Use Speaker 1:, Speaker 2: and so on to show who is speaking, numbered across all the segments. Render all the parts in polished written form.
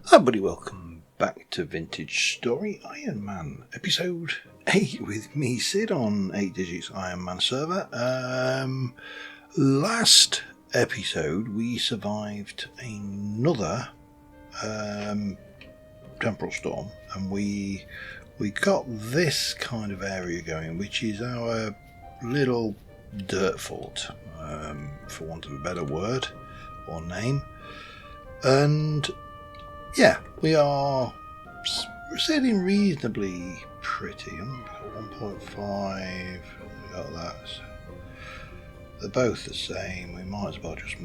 Speaker 1: Hi everybody, welcome back to Vintage Story Iron Man, episode 8 with me, Sid, on 8 Digits Iron Man server. Last episode we survived another temporal storm, and we got this kind of area going, which is our little dirt fort, for want of a better word or name. And yeah, we are sailing reasonably pretty. We've got 1.5, we got that. They're both the same. We might as well just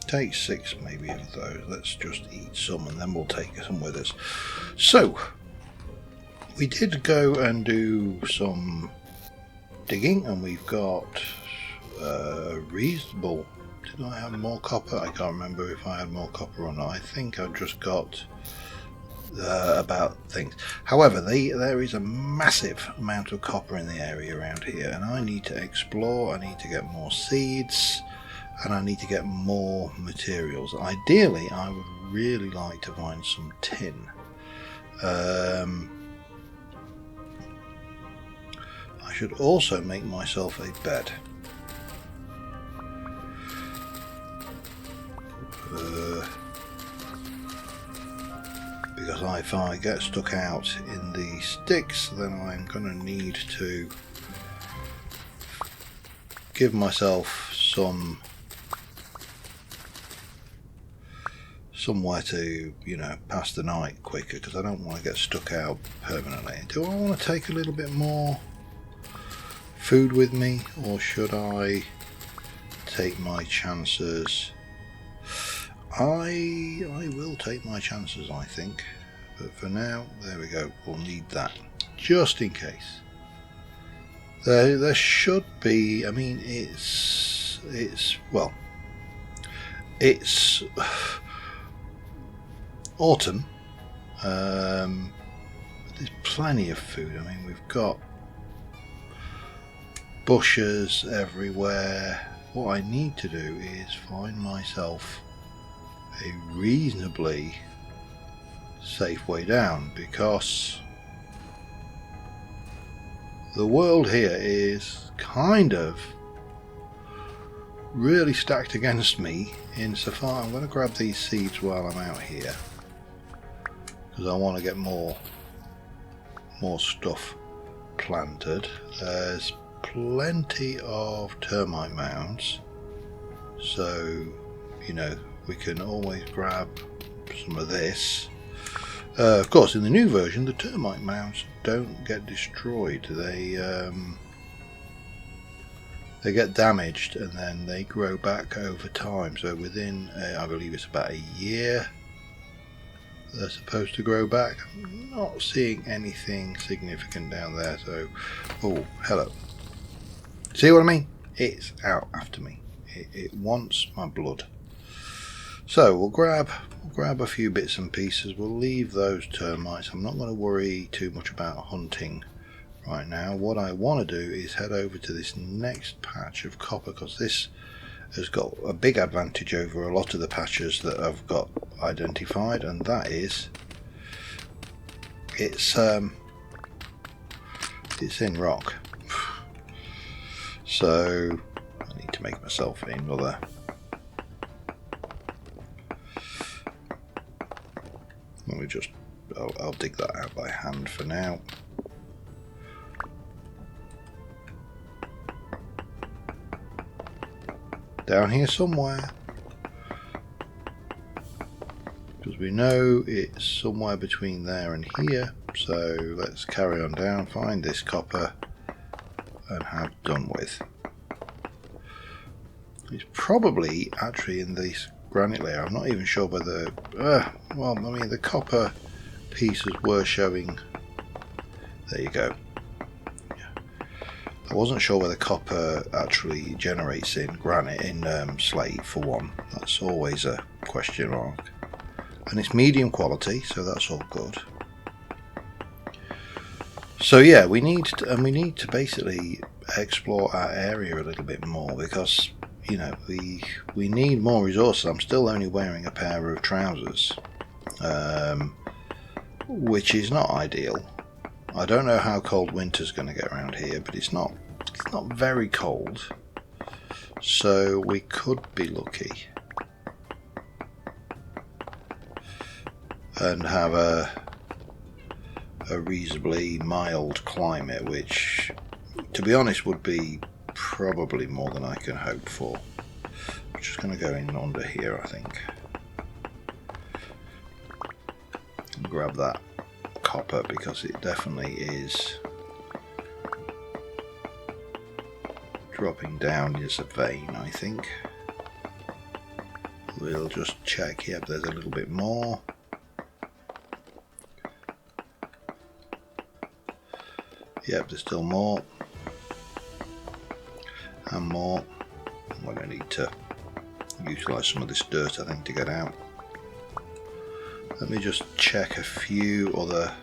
Speaker 1: take 6 maybe of those. Let's just eat some and then we'll take some with us. So, we did go and do some digging, and we've got reasonable. Did I have more copper? I can't remember if I had more copper or not. I think I've just got about things. However, there is a massive amount of copper in the area around here, and I need to explore. I need to get more seeds, and I need to get more materials. Ideally, I would really like to find some tin. I should also make myself a bed. Because if I get stuck out in the sticks, then I'm going to need to give myself somewhere to, pass the night quicker, because I don't want to get stuck out permanently. Do I want to take a little bit more food with me, or should I take my chances? I will take my chances, I think, but for now, there we go. We'll need that just in case. There should be. I mean, it's autumn. There's plenty of food. I mean, we've got bushes everywhere. What I need to do is find myself a reasonably safe way down, because the world here is kind of really stacked against me insofar. I'm going to grab these seeds while I'm out here, because I want to get more stuff planted. There's plenty of termite mounds, so we can always grab some of this. Of course, in the new version, the termite mounds don't get destroyed. They get damaged and then they grow back over time. So within, I believe it's about a year, they're supposed to grow back. I'm not seeing anything significant down there. So, oh, hello. See what I mean? It's out after me. It wants my blood. So we'll grab a few bits and pieces. We'll leave those termites. I'm not going to worry too much about hunting right now. What I want to do is head over to this next patch of copper, because this has got a big advantage over a lot of the patches that I've got identified, and that is it's in rock. So I need to make myself another. Let me just, I'll dig that out by hand for now. Down here somewhere, because we know it's somewhere between there and here. So let's carry on down, find this copper, and have done with. It's probably actually in this granite layer. I'm not even sure whether well, I mean, the copper pieces were showing. There you go. I wasn't sure whether copper actually generates in granite, in slate, for one. That's always a question mark. And it's medium quality, so that's all good. So yeah, we need to basically explore our area a little bit more, because you know, we need more resources. I'm still only wearing a pair of trousers, which is not ideal. I don't know how cold winter's going to get around here, but it's not very cold, so we could be lucky and have a reasonably mild climate, which, to be honest, would be probably more than I can hope for. I'm just going to go in under here, I think, and grab that copper, because it definitely is dropping down as a vein, I think. We'll just check. Yep, there's a little bit more. Yep, there's still more. And more. We're going to need to utilise some of this dirt, I think, to get out. Let me just check a few other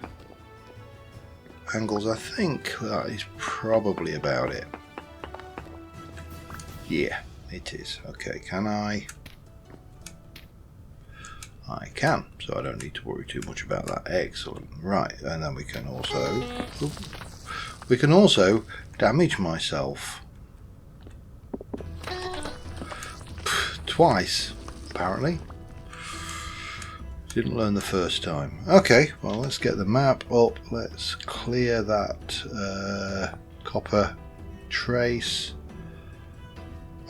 Speaker 1: angles. I think that is probably about it. Yeah, it is. Okay, can I? I can, so I don't need to worry too much about that. Excellent. Right, and then we can also damage myself twice, apparently. Didn't learn the first time. Okay, well, let's get the map up. Let's clear that copper trace.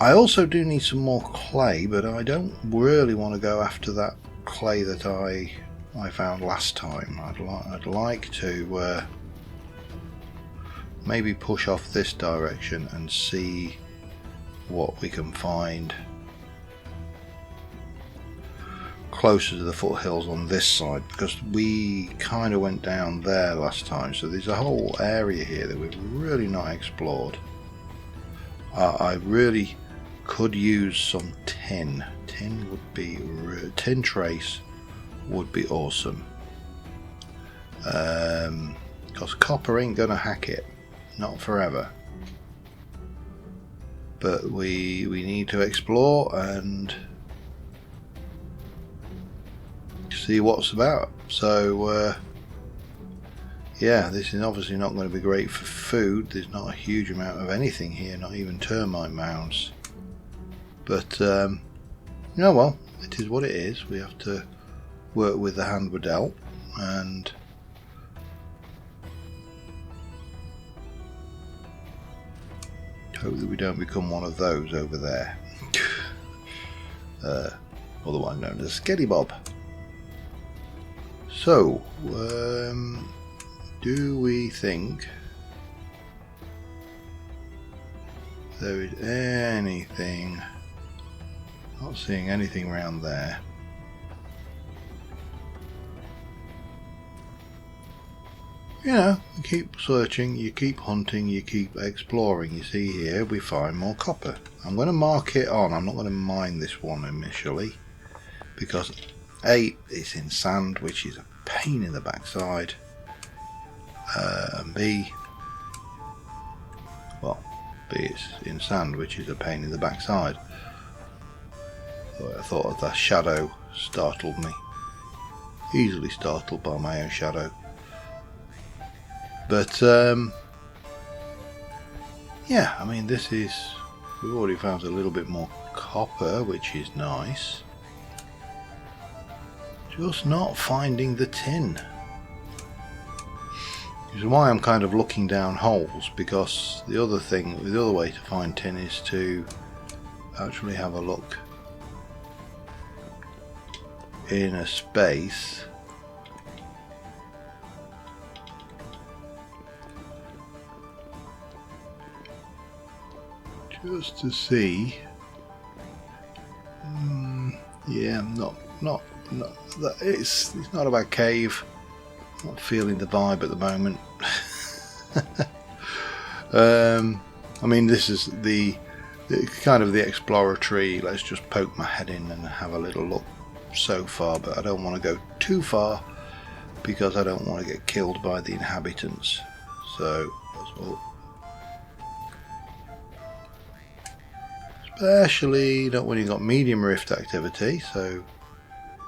Speaker 1: I also do need some more clay, but I don't really want to go after that clay that I found last time. I'd like to maybe push off this direction and see what we can find closer to the foothills on this side, because we kind of went down there last time, so there's a whole area here that we've really not explored. I really could use some tin. Tin would be tin trace would be awesome, because copper ain't gonna hack it, not forever. But we need to explore and see what's about. So yeah, this is obviously not going to be great for food. There's not a huge amount of anything here, not even termite mounds. But yeah, well, it is what it is. We have to work with the hand we're dealt, and hope that we don't become one of those over there. Otherwise known as Skelly Bob. So, do we think there is anything? Not seeing anything around there. You know, you keep searching, you keep hunting, you keep exploring. You see here, we find more copper. I'm going to mark it on. I'm not going to mine this one initially, because A, it's in sand, which is a pain in the backside, and B, it's in sand, which is a pain in the backside. I thought that shadow startled me. Easily startled by my own shadow. But yeah, I mean, we've already found a little bit more copper, which is nice. Just not finding the tin. Which is why I'm kind of looking down holes, because the other way to find tin is to actually have a look in a space just to see. Yeah, not that it's not about cave. Not feeling the vibe at the moment. I mean, this is the kind of the exploratory, let's just poke my head in and have a little look so far, but I don't want to go too far because I don't want to get killed by the inhabitants. So let's especially not when you've got medium rift activity, so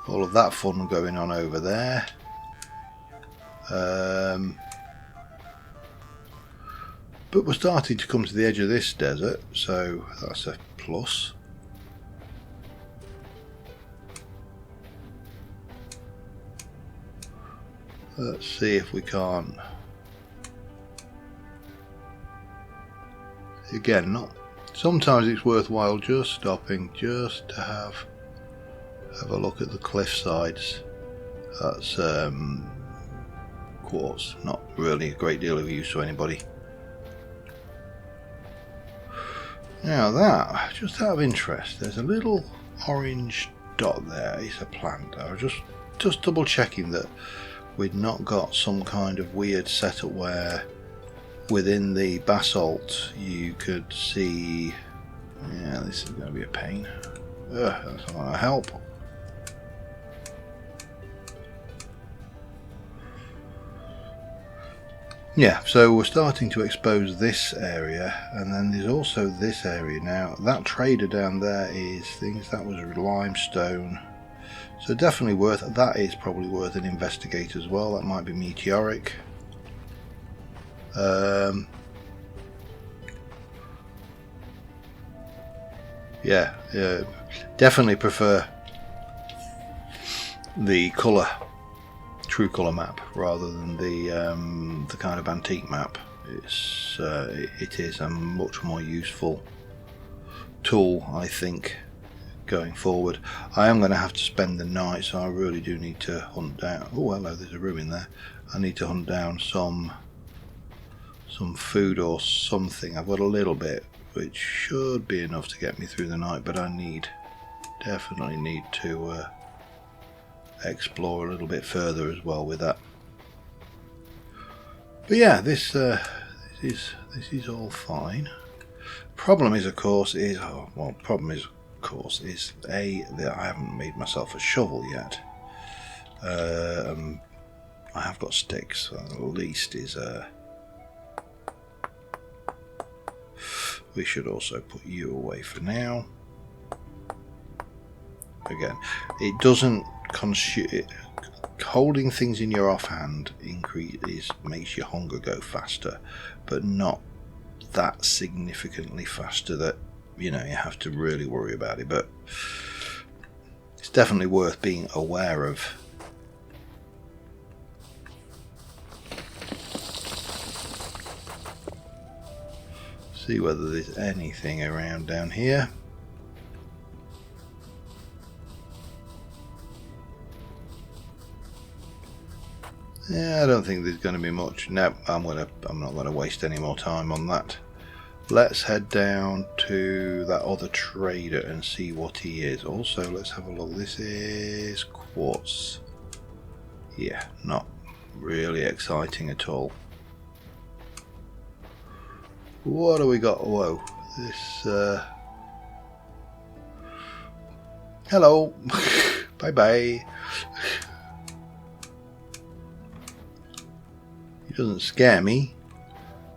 Speaker 1: all of that fun going on over there. But we're starting to come to the edge of this desert, so that's a plus. Let's see if we can't. Again, not. Sometimes it's worthwhile just stopping, just to have a look at the cliff sides. That's quartz, not really a great deal of use to anybody. Now that, just out of interest, there's a little orange dot there. It's a plant. I was just double checking that we'd not got some kind of weird setup where within the basalt you could see. Yeah, this is going to be a pain. That's not going to help. Yeah, so we're starting to expose this area, and then there's also this area. Now, that trader down there is things that was limestone, so definitely worth. That is probably worth an investigate as well. That might be meteoric. Yeah, definitely prefer the colour. True colour map rather than the kind of antique map. It is a much more useful tool, I think, going forward. I am going to have to spend the night, so I really do need to hunt down. Oh, hello, there's a ruin there. I need to hunt down some food or something. I've got a little bit, which should be enough to get me through the night, but I definitely need to explore a little bit further as well with that. But yeah, this is all fine. Problem is, of course, that I haven't made myself a shovel yet. I have got sticks, so at least is we should also put you away for now. Again, it doesn't consume. Holding things in your offhand makes your hunger go faster, but not that significantly faster that you have to really worry about it. But it's definitely worth being aware of. See whether there's anything around down here. Yeah, I don't think there's going to be much. No, I'm not going to waste any more time on that. Let's head down to that other trader and see what he is. Also, let's have a look. This is quartz. Yeah, not really exciting at all. What do we got? Whoa, this. Hello. Bye bye. It doesn't scare me,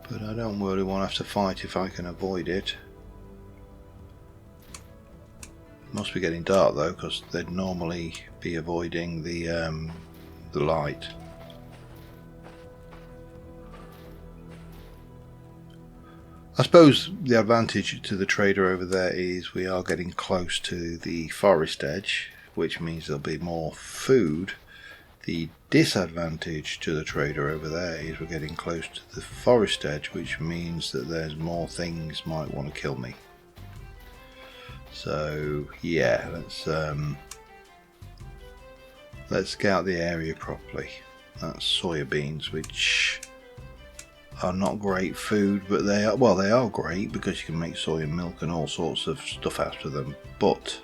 Speaker 1: but I don't really want to have to fight if I can avoid it. Must be getting dark though, because they'd normally be avoiding the light. I suppose the advantage to the trader over there is we are getting close to the forest edge, which means there'll be more food. The disadvantage to the trader over there is we're getting close to the forest edge, which means that there's more things might want to kill me. So yeah, let's scout the area properly. That's soya beans, which are not great food, but they are great because you can make soya milk and all sorts of stuff out of them, but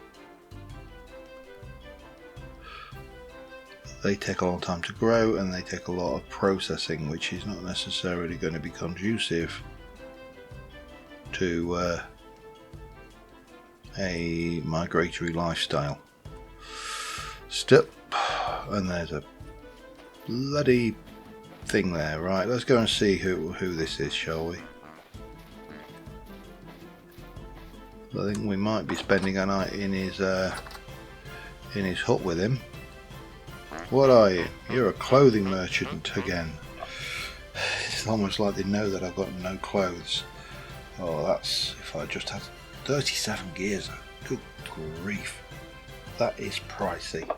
Speaker 1: they take a long time to grow and they take a lot of processing, which is not necessarily going to be conducive to a migratory lifestyle. Step, and there's a bloody thing there. Right, let's go and see who this is, shall we? I think we might be spending a night in his hut with him. What are you? You're a clothing merchant again. It's almost like they know that I've got no clothes. Oh, that's if I just had 37 gears. Good grief. That is pricey.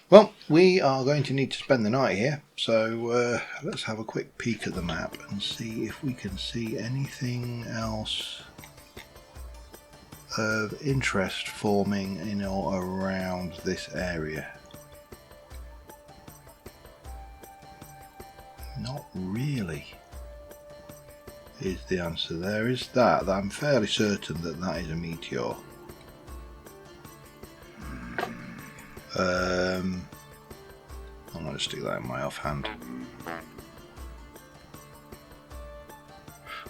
Speaker 1: Well, we are going to need to spend the night here, so let's have a quick peek at the map and see if we can see anything else of interest forming in or around this area. Not really, is the answer. There is that. I'm fairly certain that that is a meteor. I'm going to stick that in my offhand.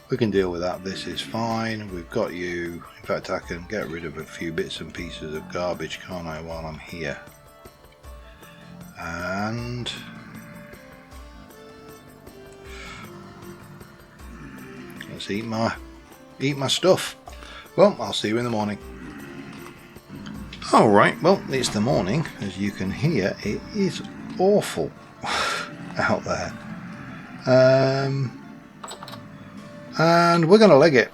Speaker 1: We can deal with that. This is fine. We've got you. In fact, I can get rid of a few bits and pieces of garbage, can't I, while I'm here? And let's eat my stuff. Well, I'll see you in the morning. Alright, well, it's the morning. As you can hear, it is awful out there. And we're going to leg it.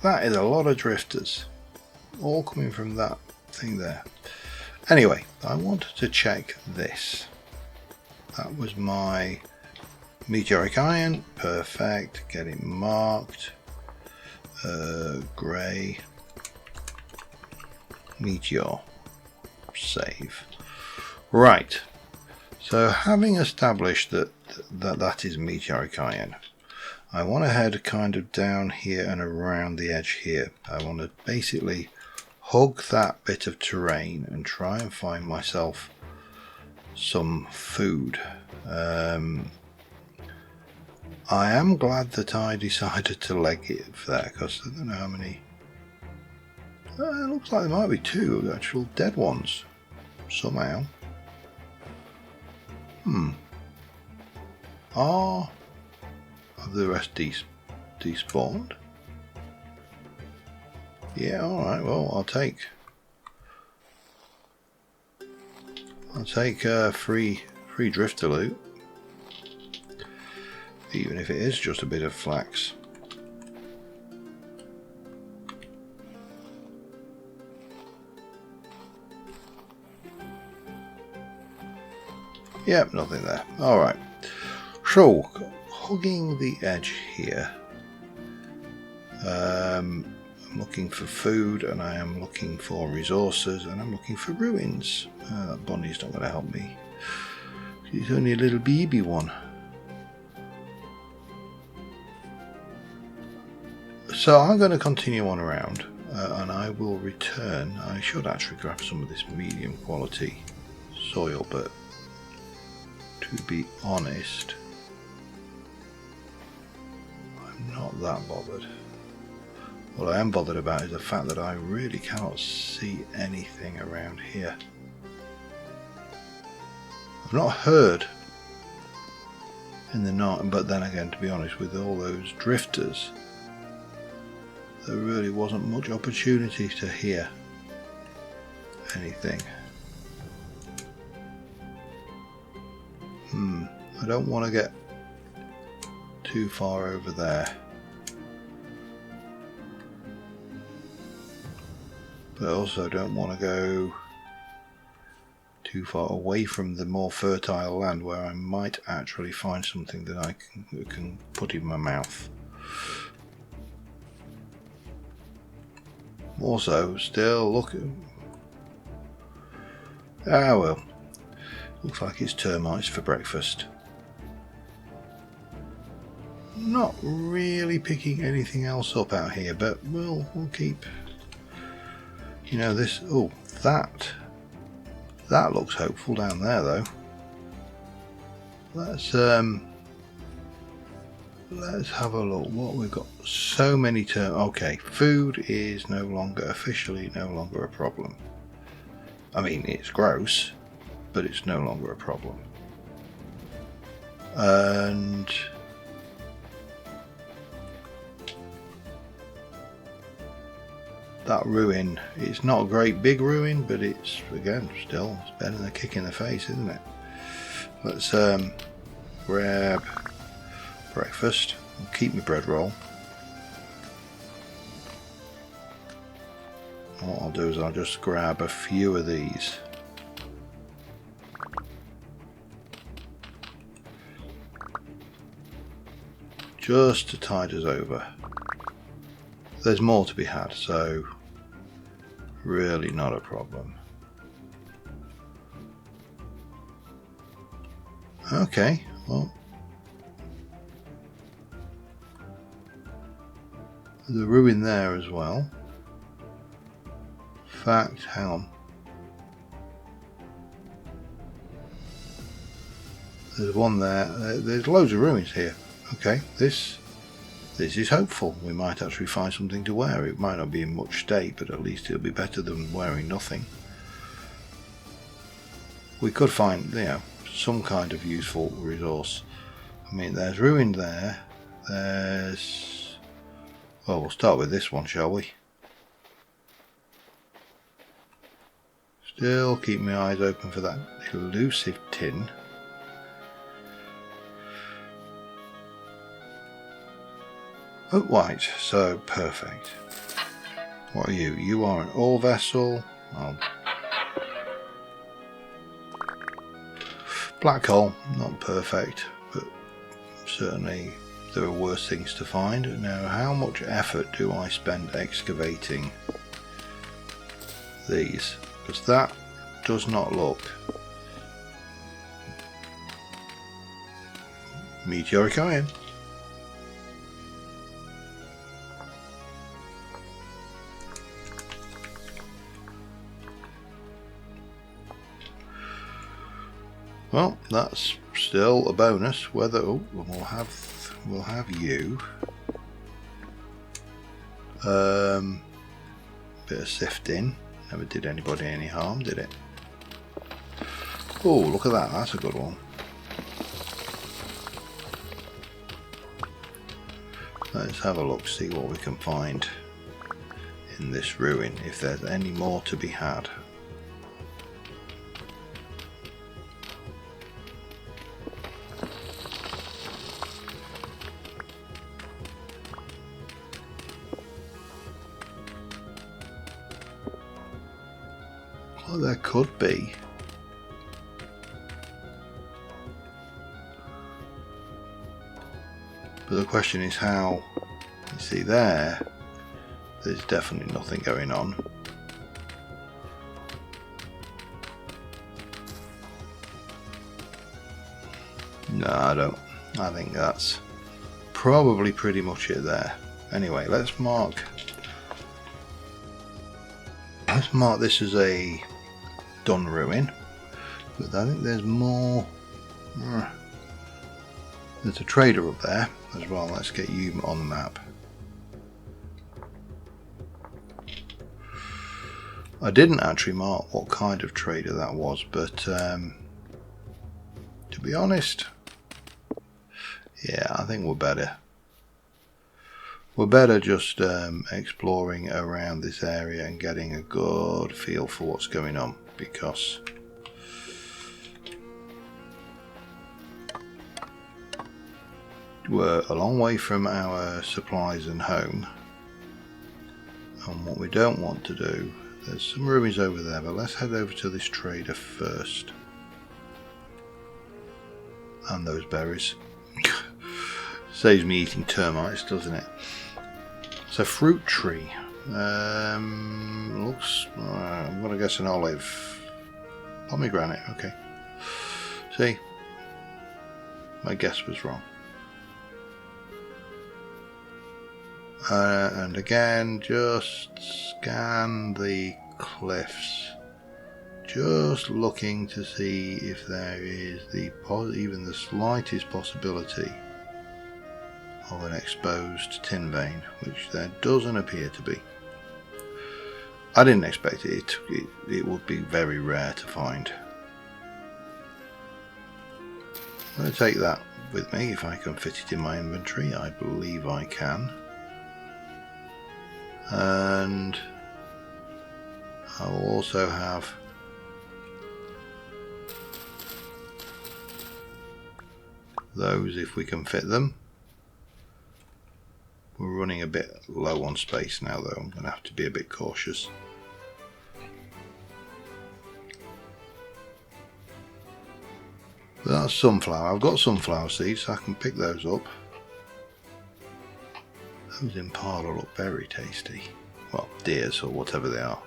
Speaker 1: That is a lot of drifters. All coming from that thing there. Anyway, I wanted to check this. That was my meteoric iron. Perfect. Get it marked. Grey. Meteor. Save. Right. So having established that is meteoric iron, I want to head kind of down here and around the edge here. I want to basically hug that bit of terrain and try and find myself some food. I am glad that I decided to leg it there, because I don't know how many. It looks like there might be 2 actual dead ones somehow. Are the rest despawned? Yeah, alright, well, I'll take free drifter loot, even if it is just a bit of flax. Yep, nothing there. Alright. So, hugging the edge here. I'm looking for food, and I am looking for resources, and I'm looking for ruins. That bunny's not going to help me. She's only a little baby one. So I'm going to continue on around, and I will return. I should actually grab some of this medium quality soil, but to be honest, I'm not that bothered. What I am bothered about is the fact that I really cannot see anything around here. I've not heard in the night, but then again, to be honest, with all those drifters, there really wasn't much opportunity to hear anything. I don't want to get too far over there, but I also don't want to go too far away from the more fertile land where I might actually find something that I can put in my mouth. Also, still looking. Ah well, looks like it's termites for breakfast. Not really picking anything else up out here, but we'll keep. You know this. Oh, that looks hopeful down there, though. Let's have a look. What we've got. So many okay, food is officially no longer a problem. I mean, it's gross, but it's no longer a problem. And that ruin, it's not a great big ruin, but it's, again, still, it's better than a kick in the face, isn't it? Let's grab breakfast and keep my bread roll. And what I'll do is I'll just grab a few of these. Just to tide us over. There's more to be had, so really not a problem. Okay, well, there's a ruin there as well. In fact, hang on. There's one there. There's loads of ruins here. Okay, this is hopeful. We might actually find something to wear. It might not be in much state, but at least it'll be better than wearing nothing. We could find, you know, some kind of useful resource. I mean, there's ruin there. There's... Well, we'll start with this one, shall we? Still keep my eyes open for that elusive tin. Oh, right, so perfect. What are you? You are an ore vessel. Oh. Black coal, not perfect, but certainly there are worse things to find. Now, how much effort do I spend excavating these? Because that does not look... Meteoric iron. Well, that's still a bonus. Whether we'll have you. Bit of sifting. Never did anybody any harm, did it? Oh, look at that. That's a good one. Let's have a look, see what we can find in this ruin, if there's any more to be had. Well, there could be. But the question is how. You see there's definitely nothing going on. No, I don't. I think that's probably pretty much it there. Anyway, let's mark this as a done ruin, but I think there's more. There's a trader up there as well. Let's get you on the map. I didn't actually mark what kind of trader that was, but to be honest, yeah, I think we're better. We're better just exploring around this area and getting a good feel for what's going on, because we're a long way from our supplies and home, and what we don't want to do, there's some ruins over there, but let's head over to this trader first. And those berries. Saves me eating termites, doesn't it? It's a fruit tree. Looks, I'm gonna guess an olive. Pomegranate, okay. See, my guess was wrong. And again, just scan the cliffs, just looking to see if there is even the slightest possibility of an exposed tin vein, which there doesn't appear to be. I didn't expect it. It would be very rare to find. I'm going to take that with me if I can fit it in my inventory. I believe I can. And I will also have those if we can fit them. We're running a bit low on space now though, I'm going to have to be a bit cautious. But that's sunflower. I've got sunflower seeds, so I can pick those up. Those impala look very tasty. Well, deers or whatever they are.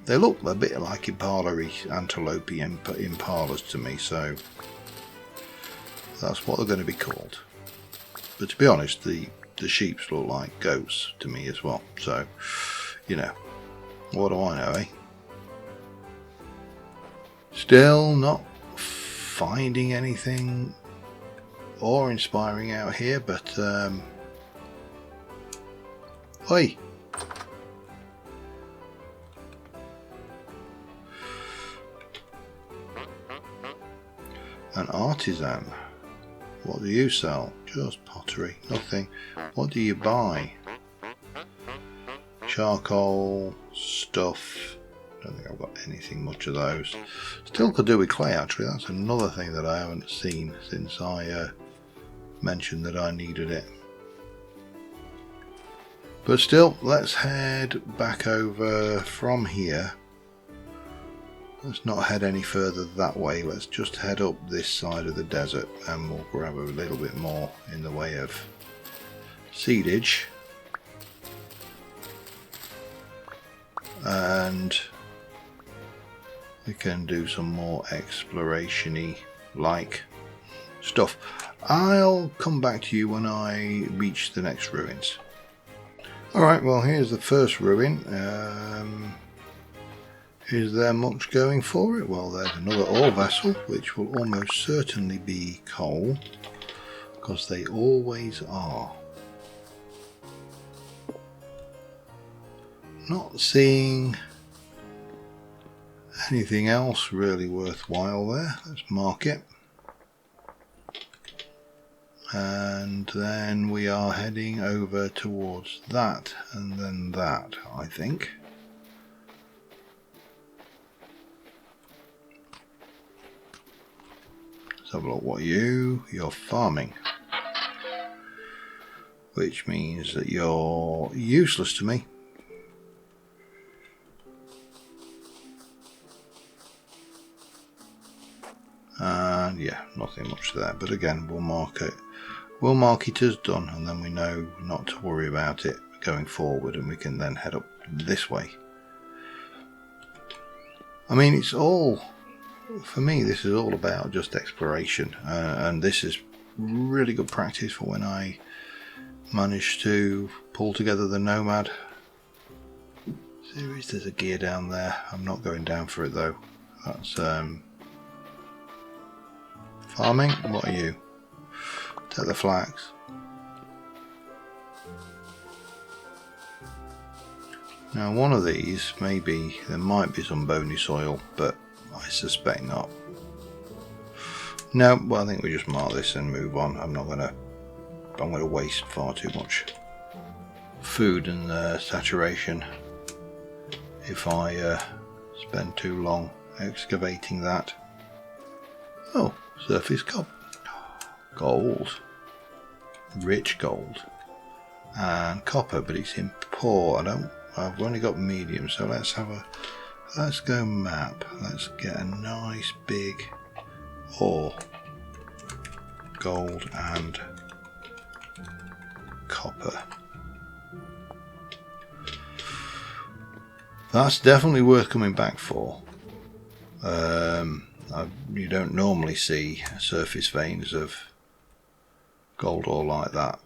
Speaker 1: They look a bit like impala-y, antelope-y impalas to me, so that's what they're going to be called. But to be honest, the sheeps look like goats to me as well, so, you know, what do I know, eh? Still not finding anything awe-inspiring out here, but, oi! An artisan. What do you sell? Just pottery. Nothing. What do you buy? Charcoal, stuff. Don't think I've got anything much of those. Still could do with clay actually. That's another thing that I haven't seen since I mentioned that I needed it. But still, let's head back over from here. Let's not head any further that way, let's just head up this side of the desert and we'll grab a little bit more in the way of seedage. And we can do some more exploration-y like stuff. I'll come back to you when I reach the next ruins. Alright, well here's the first ruin. Is there much going for it? Well, there's another ore vessel, which will almost certainly be coal, because they always are. Not seeing anything else really worthwhile there. Let's mark it. And then we are heading over towards that, and then that, I think. Let's have a look. What are you? You're farming. Which means that you're useless to me. And yeah, nothing much there. But again, we'll mark it. We'll mark it as done, and then we know not to worry about it going forward, and we can then head up this way. I mean, it's all... For me, this is all about just exploration, and this is really good practice for when I manage to pull together the Nomad series. There's a gear down there. I'm not going down for it though. That's farming. What are you? Take the flax. Now one of these, maybe there might be some bony soil, but I suspect not. No, well I think we just mark this and move on. I'm gonna waste far too much food and saturation if I spend too long excavating that. Oh, surface gold, rich gold, and copper, but it's in poor. I've only got medium, so let's go map. Let's get a nice big ore, gold and copper. That's definitely worth coming back for. You don't normally see surface veins of gold ore like that.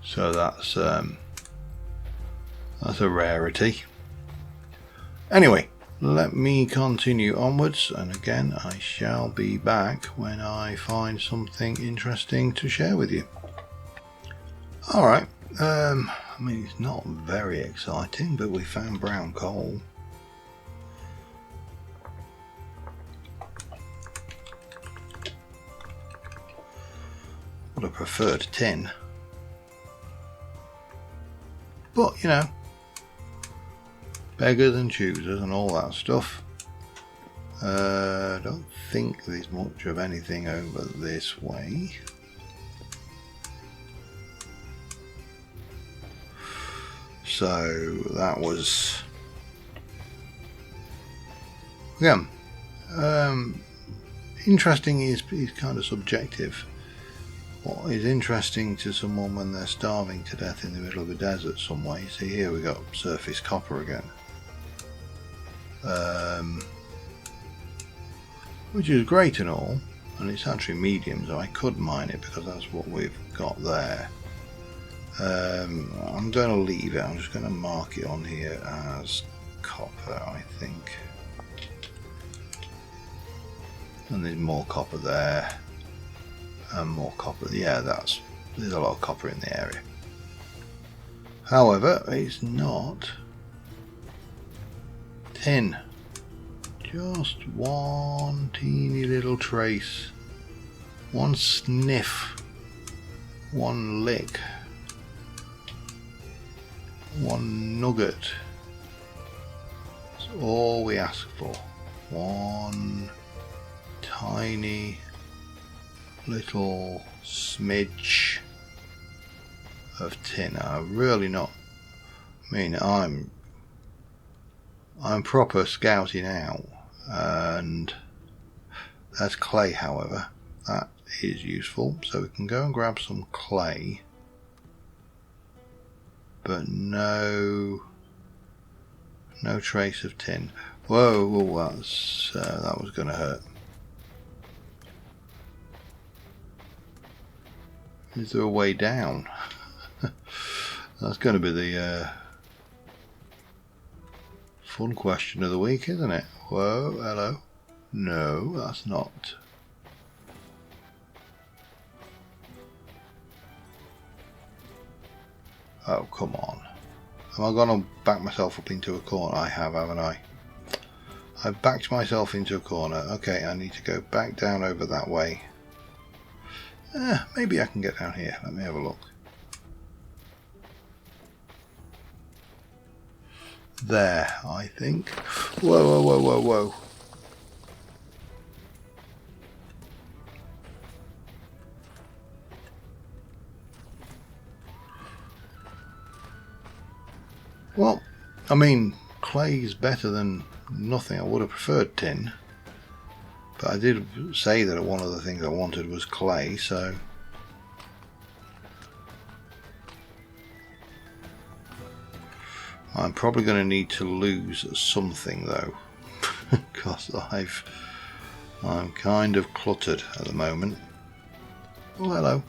Speaker 1: So that's a rarity. Anyway, let me continue onwards, and again I shall be back when I find something interesting to share with you. Alright, I mean it's not very exciting, but we found brown coal. Would have preferred tin. But, you know, beggars and choosers and all that stuff. I don't think there's much of anything over this way. So that was, yeah, interesting is kind of subjective. What is interesting to someone when they're starving to death in the middle of a desert somewhere, you see here we got surface copper again. Which is great and all, and it's actually medium, so I could mine it because that's what we've got there. I'm going to leave it, I'm just going to mark it on here as copper, I think. And there's more copper there. And more copper, yeah, there's a lot of copper in the area. However, it's not tin. Just one teeny little trace. One sniff. One lick. One nugget. That's all we ask for. One tiny little smidge of tin. I'm really not, I mean, I'm proper scouting out, and that's clay. However, that is useful, so we can go and grab some clay, but no trace of tin. Whoa, that's that was gonna hurt. Is there a way down? That's going to be the fun question of the week, isn't it? Whoa, hello. No, that's not. Oh, come on. Am I going to back myself up into a corner? I have, haven't I? I've backed myself into a corner. Okay, I need to go back down over that way. Maybe I can get down here. Let me have a look. There, I think. Whoa. Well, I mean, clay's better than nothing. I would have preferred tin. But I did say that one of the things I wanted was clay, so I'm probably going to need to lose something though, because I'm kind of cluttered at the moment. Oh, hello.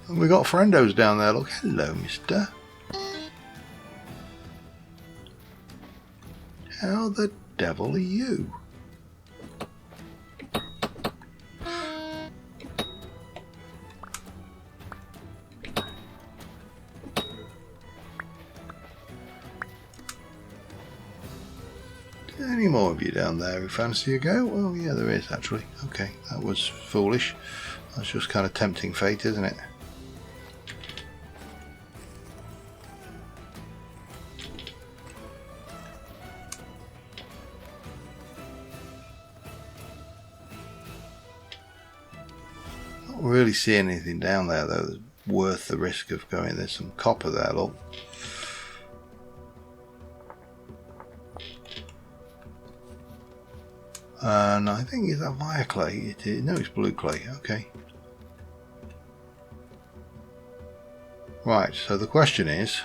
Speaker 1: And we got friendos down there. Look, hello, mister. How the devil are you? Any more of you down there who fancy a go? Well, yeah, there is actually. Okay, that was foolish. That's just kind of tempting fate, isn't it? Not really seeing anything down there though that's worth the risk of going. There's some copper there, look. And I think, is that via clay? It is. No, it's blue clay. Okay. Right, so the question is,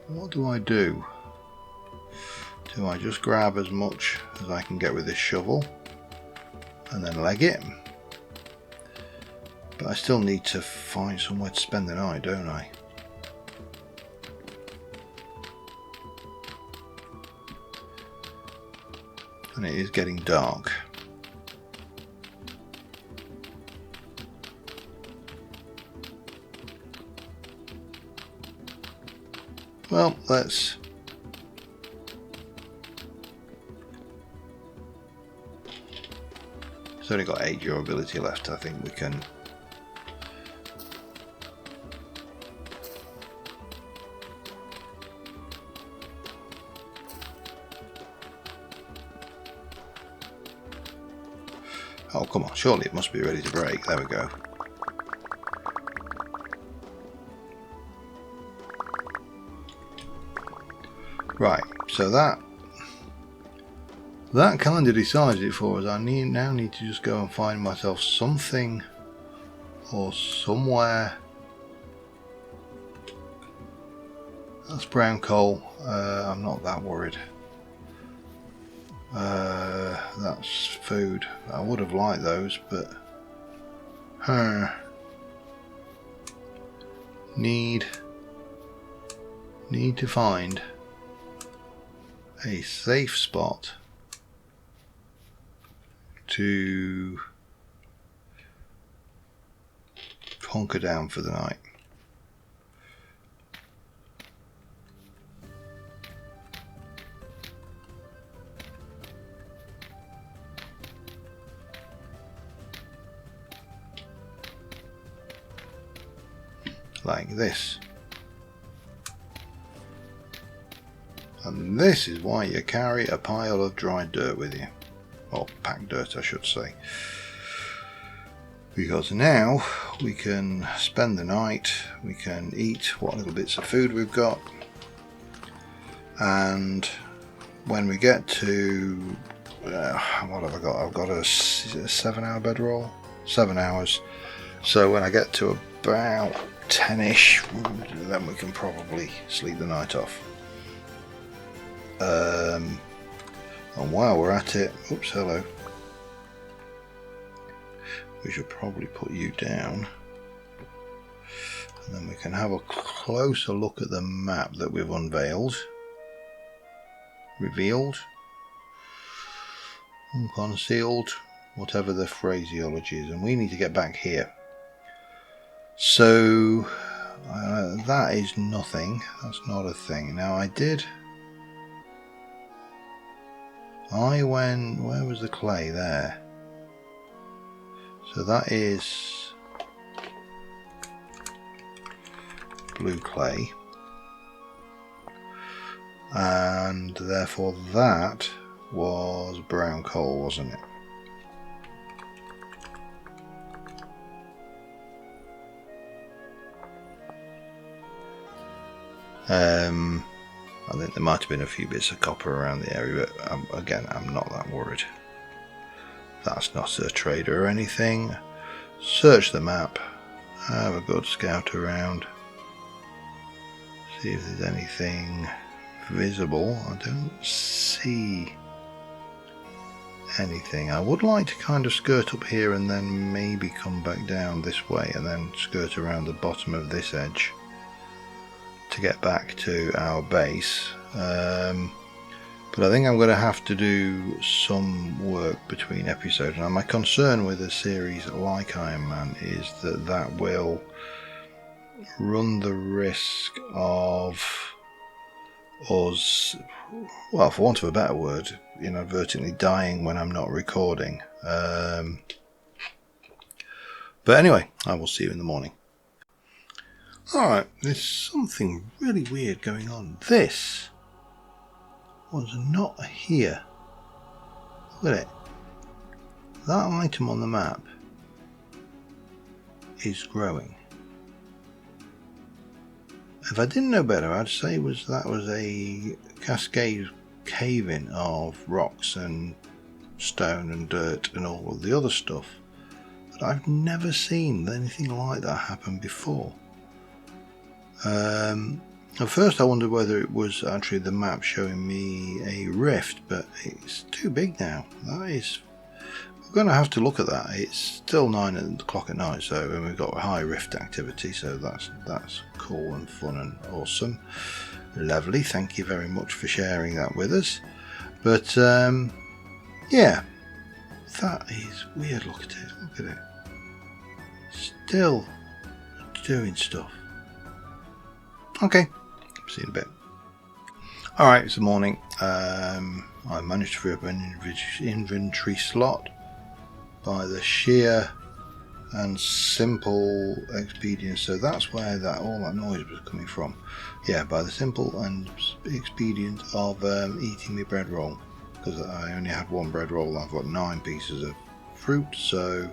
Speaker 1: what do I do? Do I just grab as much as I can get with this shovel and then leg it? But I still need to find somewhere to spend the night, don't I? And it is getting dark. Well, let's it's only got 8 durability left. I think we can Oh, come on, surely it must be ready to break. There we go. Right, so that kind of decides it for us. I now need to just go and find myself something or somewhere. That's brown coal. I'm not that worried. That's food. I would have liked those, but need to find a safe spot to hunker down for the night. Like this. And this is why you carry a pile of dry dirt with you. Or packed dirt, I should say. Because now we can spend the night, we can eat what little bits of food we've got, and when we get to what have I got? I've got a 7-hour bedroll, 7 hours. So when I get to about 10ish, then we can probably sleep the night off. And while we're at it, oops, hello. We should probably put you down, and then we can have a closer look at the map that we've revealed, concealed, whatever the phraseology is, and we need to get back here. So that is nothing. That's not a thing. Now where was the clay there? So that is blue clay, and therefore that was brown coal, wasn't it? I think there might have been a few bits of copper around the area, but again, I'm not that worried. That's not a trader or anything. Search the map, have a good scout around, see if there's anything visible. I don't see anything. I would like to kind of skirt up here and then maybe come back down this way and then skirt around the bottom of this edge to get back to our base. But I think I'm going to have to do some work between episodes. Now, my concern with a series like IronMan is that will run the risk of us, well, for want of a better word, inadvertently dying when I'm not recording. But anyway, I will see you in the morning. Alright, there's something really weird going on. This was not here. Look at it. That item on the map is growing. If I didn't know better, I'd say that was a cascade cave-in of rocks and stone and dirt and all of the other stuff. But I've never seen anything like that happen before. At first I wondered whether it was actually the map showing me a rift, but it's too big now. We're going to have to look at that. It's still 9 o'clock at night, and we've got high rift activity, so that's cool and fun and awesome. Lovely, thank you very much for sharing that with us. But yeah, that is weird. Look at it. Still doing stuff. Okay, see you in a bit. Alright, it's the morning. I managed to free up an inventory slot by the sheer and simple expedience. So that's where all that noise was coming from. Yeah, by the simple and expedient of eating my bread roll. Because I only had one bread roll, I've got 9 pieces of fruit, so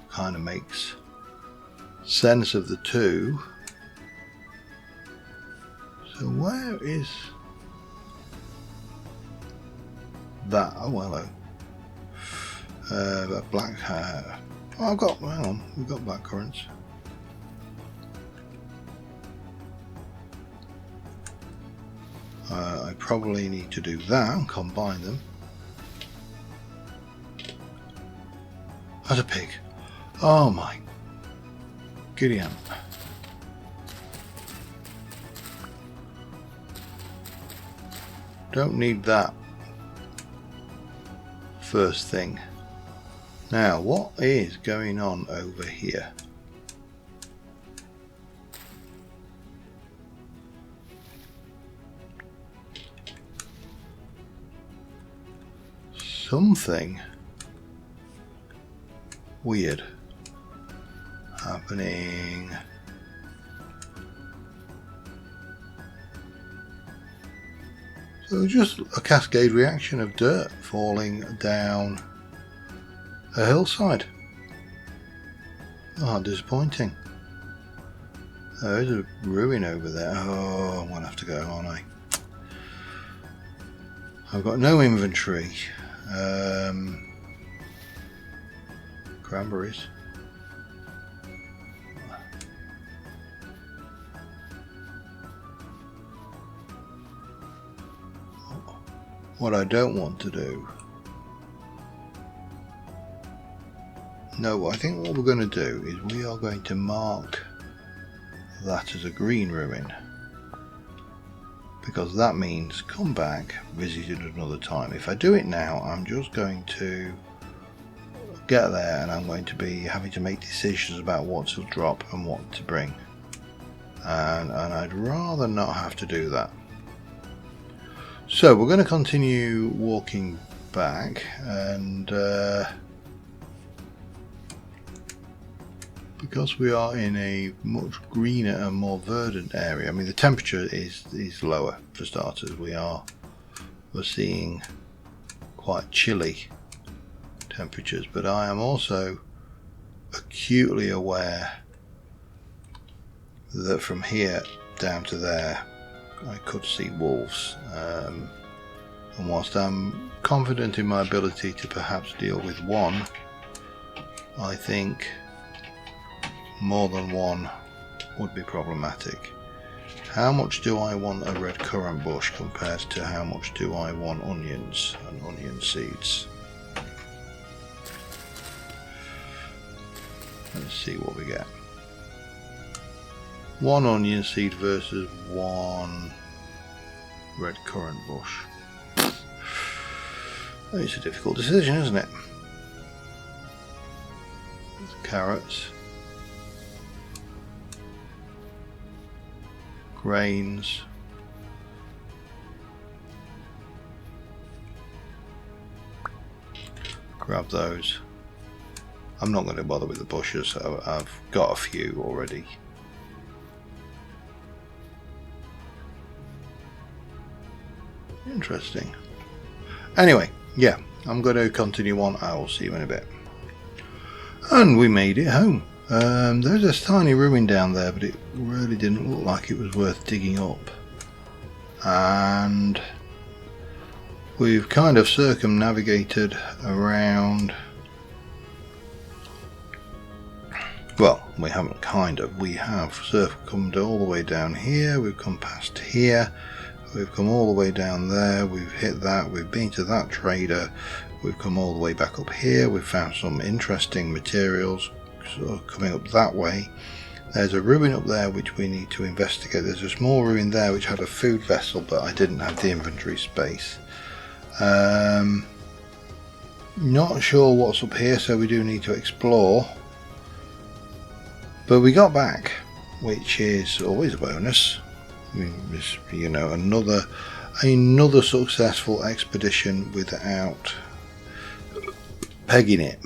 Speaker 1: kind of makes sense of the two. So where is that? Oh, hello. Black. Oh, I've got. Hang on, we've got black currants. I probably need to do that and combine them. As a pig. Oh my Gideon. Don't need that first thing. Now, what is going on over here? Something weird happening. So just a cascade reaction of dirt falling down a hillside. Oh, disappointing. There's a ruin over there. Oh, I'm gonna have to go, aren't I? I've got no inventory. Cranberries. What I don't want to do. No, I think what we're going to do is we are going to mark that as a green ruin. Because that means come back, visit it another time. If I do it now, I'm just going to get there and I'm going to be having to make decisions about what to drop and what to bring. And I'd rather not have to do that. So we're going to continue walking back, and because we are in a much greener and more verdant area, I mean the temperature is lower for starters. We're seeing quite chilly temperatures, but I am also acutely aware that from here down to there I could see wolves, and whilst I'm confident in my ability to perhaps deal with one, I think more than one would be problematic. How much do I want a red currant bush compared to how much do I want onions and onion seeds? Let's see what we get. One onion seed versus one red currant bush. It's a difficult decision, isn't it? Carrots, grains, grab those. I'm not going to bother with the bushes, I've got a few already. Interesting. Anyway, yeah, I'm going to continue on. I will see you in a bit. And we made it home. There's a tiny ruin down there, but it really didn't look like it was worth digging up. And we've kind of circumnavigated around. Well, we haven't kind of. We have circummed all the way down here. We've come past here. We've come all the way down there, we've hit that, we've been to that trader, we've come all the way back up here, we've found some interesting materials sort of coming up that way. There's a ruin up there which we need to investigate. There's a small ruin there which had a food vessel, but I didn't have the inventory space. Not sure what's up here, so we do need to explore. But we got back, which is always a bonus. You know, another successful expedition without pegging it,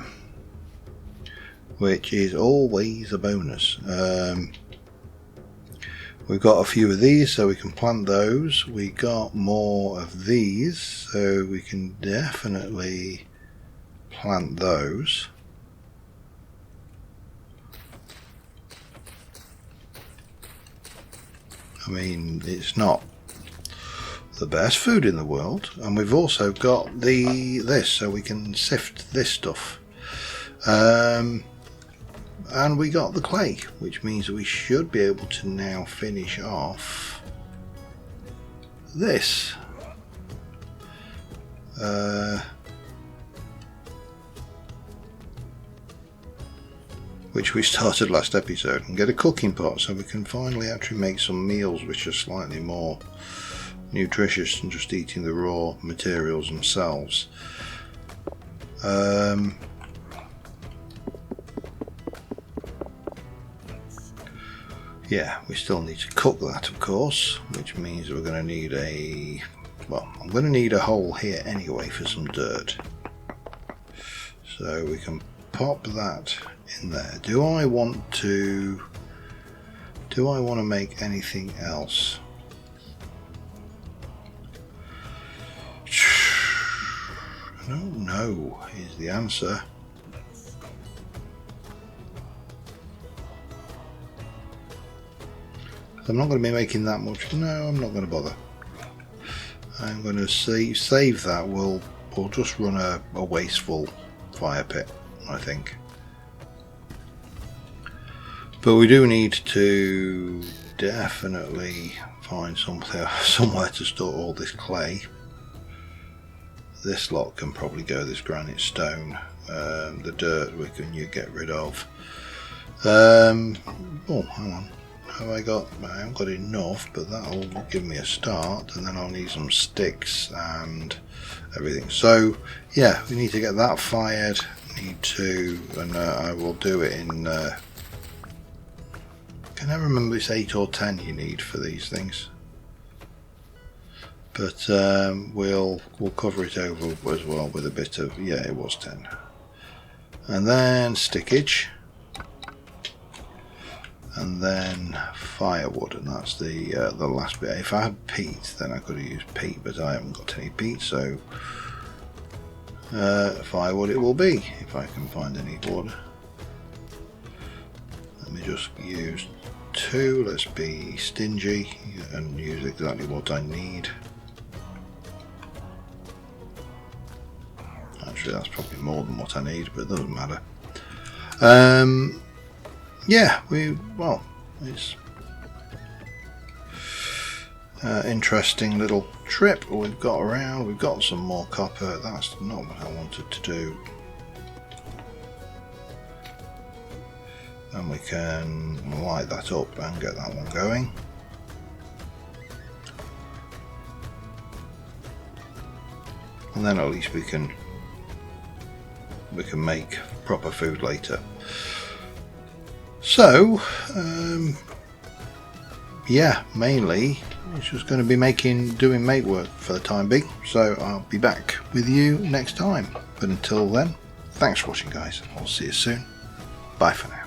Speaker 1: which is always a bonus. We've got a few of these, so we can plant those. We got more of these, so we can definitely plant those. I mean, it's not the best food in the world, and we've also got this, so we can sift this stuff. And we got the clay, which means that we should be able to now finish off this. Which we started last episode, and get a cooking pot so we can finally actually make some meals which are slightly more nutritious than just eating the raw materials themselves. Yeah, we still need to cook that, of course, which means we're going to need I'm going to need a hole here anyway for some dirt. So we can pop that in there. Do I want to make anything else? I don't know is the answer. I'm not going to be making that much. No, I'm not going to bother. I'm going to save that. We'll just run a wasteful fire pit, I think. But we do need to definitely find somewhere to store all this clay. This lot can probably go, this granite stone. The dirt we can get rid of. Oh, hang on. I haven't got enough, but that'll give me a start, and then I'll need some sticks and everything. So yeah, we need to get that fired. And I will do it in. Can I remember it's 8 or 10 you need for these things? But we'll cover it over as well with a bit of, yeah, it was 10. And then stickage. And then firewood, and that's the last bit. If I had peat, then I could have used peat, but I haven't got any peat, so firewood it will be, if I can find any wood. Let me just use 2, let's be stingy and use exactly what I need. Actually, that's probably more than what I need, but it doesn't matter. Yeah, it's interesting little trip we've got around. We've got some more copper. That's not what I wanted to do. And we can light that up and get that one going. And then at least we can make proper food later. So, yeah, mainly it's just going to be doing mate work for the time being. So I'll be back with you next time. But until then, thanks for watching, guys. I'll see you soon. Bye for now.